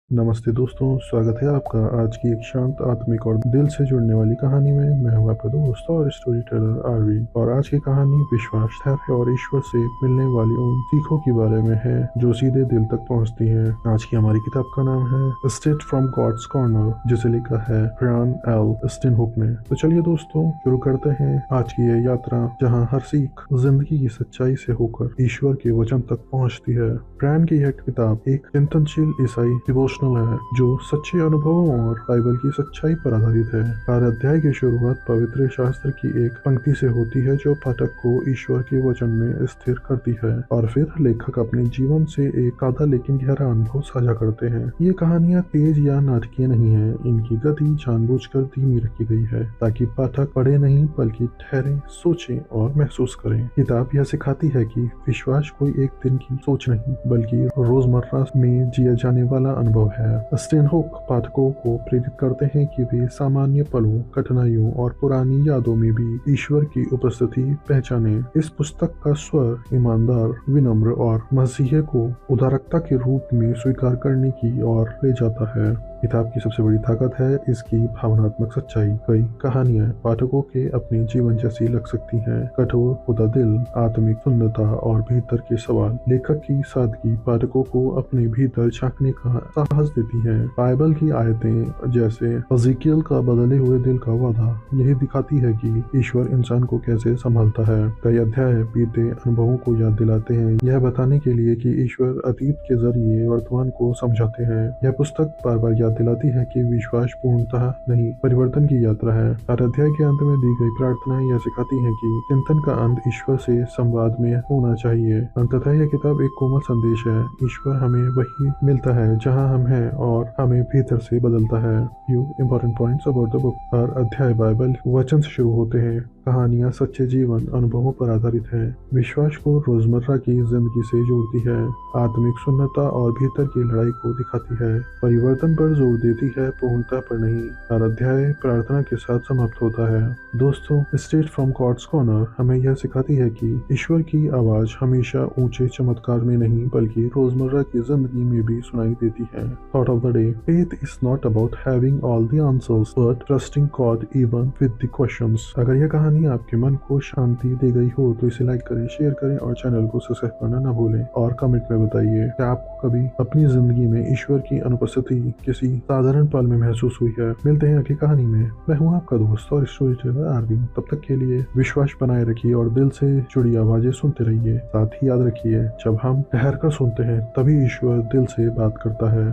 नमस्ते दोस्तों, स्वागत है आपका आज की एक शांत आत्मिक और दिल से जुड़ने वाली कहानी में। मैं हूं आपका दोस्त और स्टोरी टेलर आरवी, और आज की कहानी विश्वास, धैर्य और ईश्वर से मिलने वाली उन सीखों के बारे में है जो सीधे दिल तक पहुंचती हैं। आज की हमारी किताब का नाम है स्ट्रेट फ्रॉम गॉड्स कॉर्नर, जिसे लिखा है ब्रायन एल स्टिनहुक ने। तो चलिए दोस्तों, शुरू करते हैं आज की ये यात्रा, जहाँ हर सीख जिंदगी की सच्चाई से होकर ईश्वर के वचन तक पहुँचती है। ब्रायन की यह किताब एक चिंतनशील ईसाई डिवोशनल है जो सच्चे अनुभवों और बाइबल की सच्चाई पर आधारित है। हर अध्याय की शुरुआत पवित्र शास्त्र की एक पंक्ति से होती है जो पाठक को ईश्वर के वचन में स्थिर करती है, और फिर लेखक अपने जीवन से एक सादा लेकिन गहरा अनुभव साझा करते हैं। ये कहानियाँ तेज या नाटकीय नहीं है, इनकी गति जानबूझकर धीमी रखी गई है ताकि पाठक पढ़े नहीं बल्कि ठहरे, सोचें और महसूस करें। किताब यह सिखाती है कि विश्वास कोई एक दिन की सोच नहीं बल्कि रोजमर्रा में जिया जाने वाला अनुभव है। स्टेनहुक पाठकों को प्रेरित करते हैं कि वे सामान्य पलों, कठिनाइयों और पुरानी यादों में भी ईश्वर की उपस्थिति पहचाने। इस पुस्तक का स्वर ईमानदार, विनम्र और मसीह को उदारकता के रूप में स्वीकार करने की ओर ले जाता है। किताब की सबसे बड़ी ताकत है इसकी भावनात्मक सच्चाई। कई कहानियां पाठकों के अपने जीवन जैसी लग सकती हैं। कठोर खुदा दिल, आत्मिक शून्यता और भीतर के सवाल। लेखक की सादगी पाठकों को अपने भीतर झांकने का साहस देती है। बाइबल की आयतें जैसे हज़िकियल का बदले हुए दिल का वादा यही दिखाती है कि ईश्वर इंसान को कैसे संभालता है। कई अध्याय बीते अनुभवों को याद दिलाते हैं, यह बताने के लिए कि ईश्वर अतीत के जरिए वर्तमान को समझाते हैं। यह पुस्तक बार बार याद दिलाती है कि विश्वास पूर्णतः नहीं, परिवर्तन की यात्रा है। हर अध्याय के अंत में दी गई प्रार्थना यह सिखाती है कि चिंतन का अंत ईश्वर से संवाद में होना चाहिए। अंततः यह किताब एक कोमल संदेश है। ईश्वर हमें वही मिलता है जहां हम हैं और हमें भीतर से बदलता है। Few important points about the book. हर अध्याय बाइबल वचन से शुरू होते हैं। कहानियां सच्चे जीवन अनुभवों पर आधारित है। विश्वास को रोजमर्रा की जिंदगी से जोड़ती है, आत्मिक शून्यता और भीतर की लड़ाई को दिखाती है, परिवर्तन पर जोर देती है, पूर्णता पर नहीं। हर अध्याय प्रार्थना के साथ समाप्त होता है। दोस्तों, स्ट्रेट फ्रॉम गॉड्स कॉर्नर हमें यह सिखाती है कि ईश्वर की आवाज हमेशा ऊंचे चमत्कार में नहीं बल्कि रोजमर्रा की जिंदगी में भी सुनाई देती है। Thought of the day: faith is not about having all the answers but trusting God even with the questions. अगर यह कहानी आपके मन को शांति दे गई हो तो इसे लाइक करें, शेयर करें और चैनल को सब्सक्राइब करना न भूलें। और कमेंट में बताइए कि आपको कभी अपनी जिंदगी में ईश्वर की अनुपस्थिति किसी साधारण पल में महसूस हुई है। मिलते हैं अगली कहानी में। मैं हूँ आपका दोस्त और स्टोरी टेलर आरवी। तब तक के लिए विश्वास बनाए रखिए और दिल से जुड़ी आवाजें सुनते रहिए। साथ ही याद रखिए, जब हम ठहर कर सुनते हैं तभी ईश्वर दिल से बात करता है।